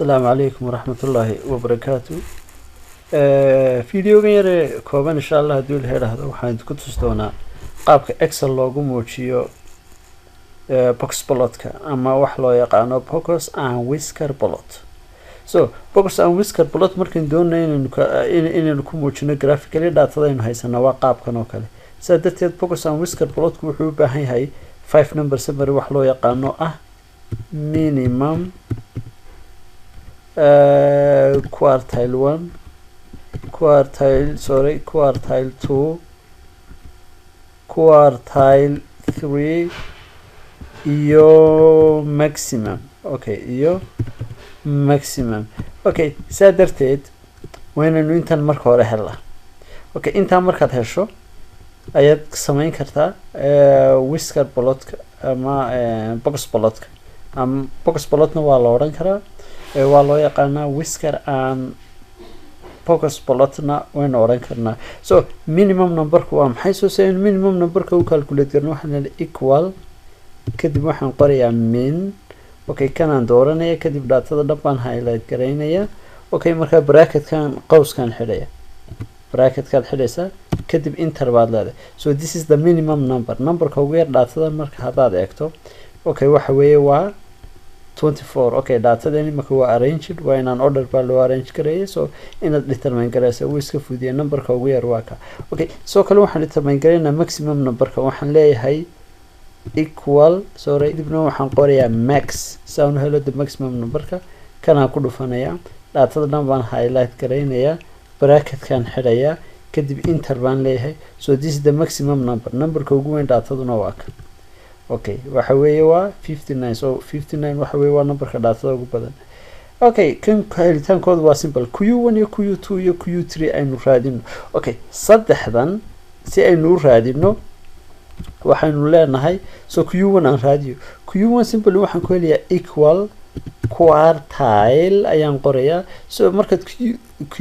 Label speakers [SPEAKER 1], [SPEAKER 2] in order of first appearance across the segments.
[SPEAKER 1] السلام عليكم ورحمة الله وبركاته. فيديو غير كوبان إن شاء الله هدول هذا وحين كنت استونا قابك إكسل لوجو موتشيو بوكس بلوت أما وحلا يقعنا بوكس and whisker plot. So بوكس and whisker plot مركن دون إن نكون موتشنا graphically داتا إنه هاي سنة وقاب كانوا كله. سادتي بوكس and whisker plot كوحوب هاي 5 number سمر وحلا يقعنا minimum quartile 1 quartile 2 quartile 3 iyo maximum iyo maximum sadarteed waynanu intan marka hore helaa intaan markaad hesho ayaad samayn kartaa whisker plotka ama box plotka box plotna waa la oran karaa waa loo yaqaanaa whisker and box plotna wayna oran karnaa. So minimum numberku waa maxay? soo sayno minimum numberka u calculate garno waxaan equal kadib waxaan qorayaa min kanaan dooranaya kadib daatada dhanbaan highlight garaynaya markaa bracketkan qowskan xidhaya bracketkaad xidhaysaa kadib enter baad leedahay. So this is the minimum numberka ugu yar daatada marka haddaad eegto waxa weeye waa 24 daatadani marka waa arranged waa inaan order baa loo arrange gareeyay so inaad determine garaysa uu iska fudiyo numberka ugu yar waa ka soo kale waxaan determine gareynaa maximum numberka waxaan leeyahay equal dibna waxaan qorayaa max saan helo the maximum numberka kana ku dhufanaya daatada dhan baan highlight gareynayaa bracketkan xidhaya kadib enter baan leeyahay. So this is the maximum numberka ugu weyn daataduna waa ka waxa weeye waa 59 so 59 waxa weeye waa numberka daatada ugu badan. kan helitaankooda waa simple q1 iyo q2 iyo q3 aynu raadino. saddexdan si aynu raadino waxaynu leenahay so q1 aan raadiyo q1 simple waxaan ku helayaa equal quartile ayaan qorayaa so marka q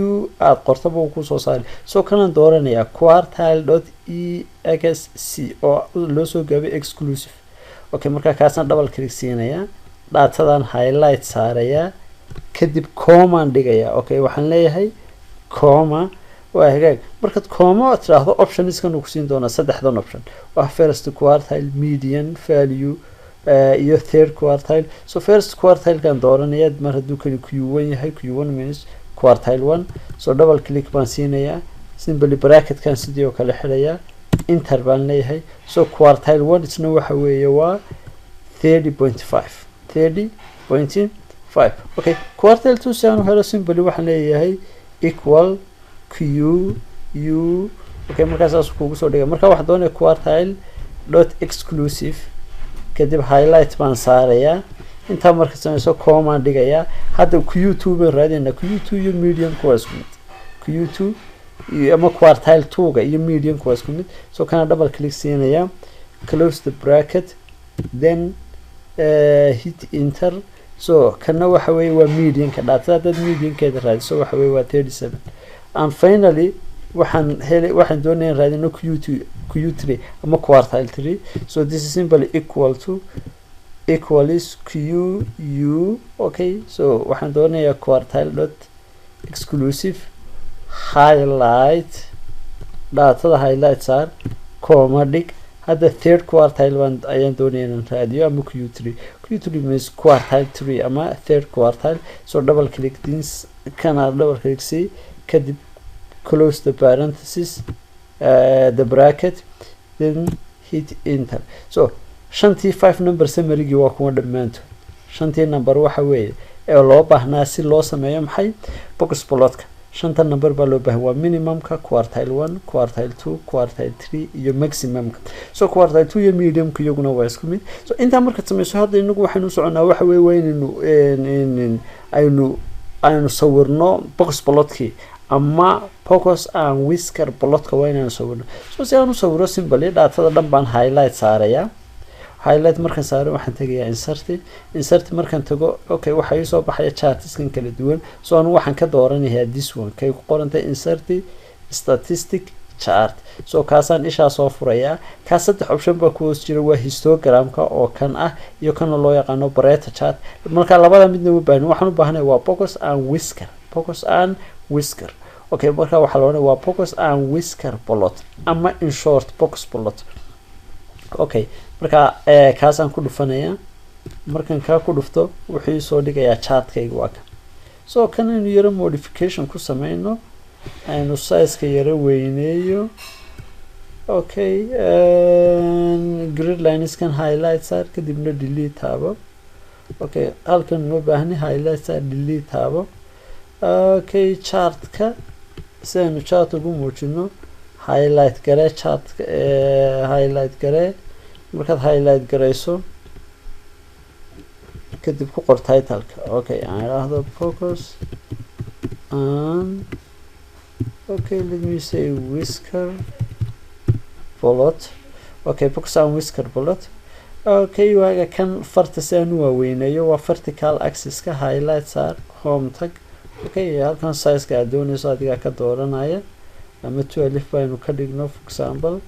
[SPEAKER 1] u aad qortaba uu ku soo saari so kanaan dooranayaa quartile.exc oo loo soo gaabay exclusive marka kaasna double click siinaya daatadan highlight saaraya kadib comma dhigaya waxaan leeyahay comma waa hagaag markaad comma tiraahdo optionskan uu ku siin doona saddexdan option waa first quartile median value iyo third quartile. So first quartile kan dooranaya mar hadduu kali q1 yahay q1 means quartile 1 so double click baan siinaya simply bracket kan sidoo kale xidhaya enter baan leeyahay so quartile 1 isna waxa weeye waa 30.5 quartile 2 saan helo simply waxaan leeyahay equal q u markaas kugu soo dhiga marka waxa doonaya quartile dot exclusive kadib highlight baan saaraya inta marka sameeyo comma dhigaya hadda q2 baan raadinaa q2 iyo median kuwa isku mid q2 iyo ama quartile 2 ga iyo median kuwa isku mid so kana double click siinaya close the bracket then hit enter so kana waxa weeye waa median ka daatada median keeda raadiso waxa weeye waa 37 and finally waxaan doonayaa raadino q3 ama quartile 3 so this is simply equal is q u so waxaan doonayaa quartile dot exclusive highlight daatada highlight saar comma dhig hadda third quartile ayaan doonayaa inaan raadiyo ama q3 means quartile 3 ama third quartile so double click this kana double click see kadib close the parenthesis the bracket then hit enter so shantii 5 number summary waa kuwa dhamaanto shantii number waxa weeye ee loo baahnaa si loo sameeyo maxay box plotka shanta number baa loo baahan waa minimumka quartile 1 quartile 2 quartile 3 iyo maximumka so quartile 2 iyo mediumka iyaguna waa isku mid so inta marka sameeyso hadda inagu waxaanu soconaa waxa weeye waynaynu aynu sawirno box plotkii ama focus and whisker plotka waynaan sawirno so si aanu sawiro simply daatada dhan baan highlight saaraya highlight markaan saaro waxaan tagayaa insert markaan tago waxa ii soo baxaya chartskan kala duwan so anu waxaan ka dooranayaa this one kay ku qorantay insert statistic chart. So kaasaan ishaa soo furayaa. Ka saddex option baa ku hoos jira waa histogramka oo kan ah iyo kan loo yaqaano Pareto chart. Marka labada midna u baahan waxaan u baahanahay waa Box and Whisker. Box and Whisker. Okay, marka waxa la oranaa waa Box and Whisker Plot ama in short Box Plot. Okay, marka kaasaan ku dhufanayaa. Markan ka ku dhufto wuxuu soo dhigayaa chartkayga waa kan. So kan inuu yaro modification ku sameeyno aynu size-ka yara weyneeyo. Okay, grid lines kan highlight saar kadibna delete taabo. Okay, halkan ma baahni highlight saar delete taabo. Okay, chartka saynu chart ugu muujino highlight gare chartka highlight gare markaad highlight garayso kadib ku qor title-ka. Okay, aan raahdo focus and okay, let me say whisker plot. Okay, Box and Whisker Plot. Okay, waaga kan farta saan waa weynayo waa vertical axis ka highlight saar home tag. Okay, halkan size-ka aad doonayso adiga ka dooranaya ama 12 baynu ka dhigno for example.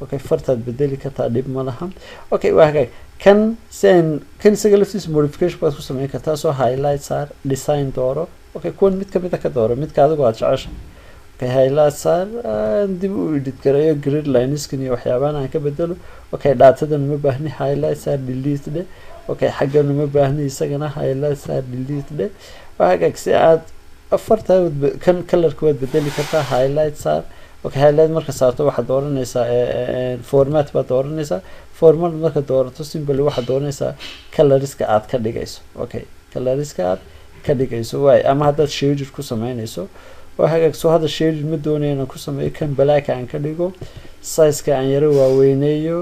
[SPEAKER 1] Okay, fartaad bedeli kartaa dhib ma laha. Okay, waaga kan isaga laftiisa modification baad ku sameyn kartaa soo highlight saar design dooro. Okay, kuwan mid ka mid ah ka dooro midka adigu aad jeceshahay. Okay, highlight saar dib u edit gareeyo grid lines kan iyo waxyaabahan aan ka bedelo. Okay, datadan ma baahni highlight saar delete de. Okay, xaggan ma baahni isagana highlight saar delete de. Waaga si aad afarta kan color-ka waad bedeli kartaa highlight saar. Okay, highlight marka saarto waxaad dooranaysaa format baad dooranaysaa. Format marka doorato simply waxaad dooranaysaa color-iska aad ka dhigayso. Okay, color-iska aad ka dhigayso way ama haddaad shade ku sameynayso. Waxaad soo hada shade ma doonayna ku sameeyo kan black aan ka dhigo. Size-ka aan yara waaweyneeyo.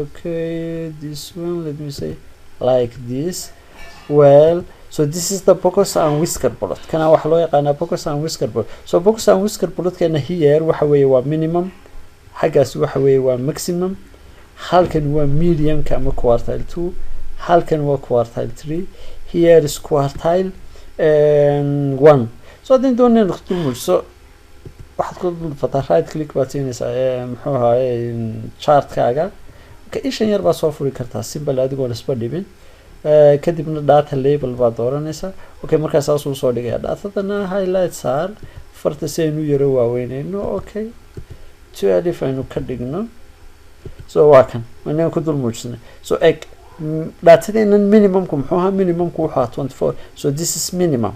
[SPEAKER 1] Okay, this one let me say like this. Well, so this is the Box and Whisker Plot. Kana waxa loo yaqaanaa Box and Whisker Plot. So Box and Whisker Plot kana here waxa weeye waa minimum, xagaas waxa weeye waa maximum, halkan waa medium ka ama quartile 2, halkan waa quartile 3, here is quartile 1. So hadii doonayno naqtumo so waxaad ku dhuftaa right click baad siinaysaa muxuu ahaayay chart-kaaga. Okay, ishan yar baa soo furi kartaa simple adigoo isba dhibin. kadibna data label baad dooranaysaa. Okay, markaas saas uu soo dhigaya datadana highlight saar farta si aynu yaro waaweynayno. Okay, 12 aynu ka dhigno. So waa kan inaan ku dul muujisnay. So datadeenan minimumku muxuu ahaa minimumku wuxuu ahaa 24. So this is minimum.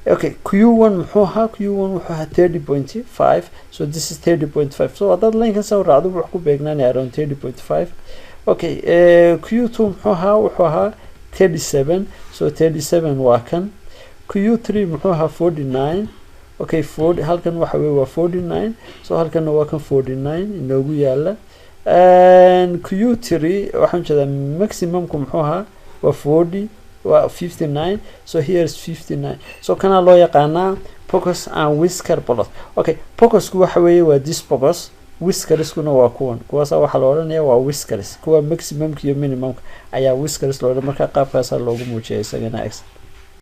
[SPEAKER 1] Okay, Q1 muxuu ahaa Q1 wuxuu ahaa 30.5. So this is 30.5. So haddaad line-kan soo raacdo wuxuu ku beegnaanaya around 30.5. Okay, Q2 muxuu ahaa 37. So 37 waa kan. Q3 muxuu ahaa 49. Okay, 40 halkan waxa weeye waa 49. So halkan waa kan 49 inoogu yaala. And Q3 waxaan jeedaa maximumku muxuu ahaa waa 40 waa 59. So here is 59. So kana loo yaqaanaa Box and Whisker Plot. Okay, Boxku waxa weeye waa this Box. Whiskers-kuna waa kuwan kuwaas waxa la oranayaa waa whiskers kuwa maximum iyo minimum ayaa whiskers loo marka qaabkaas loogu muujiyo isagana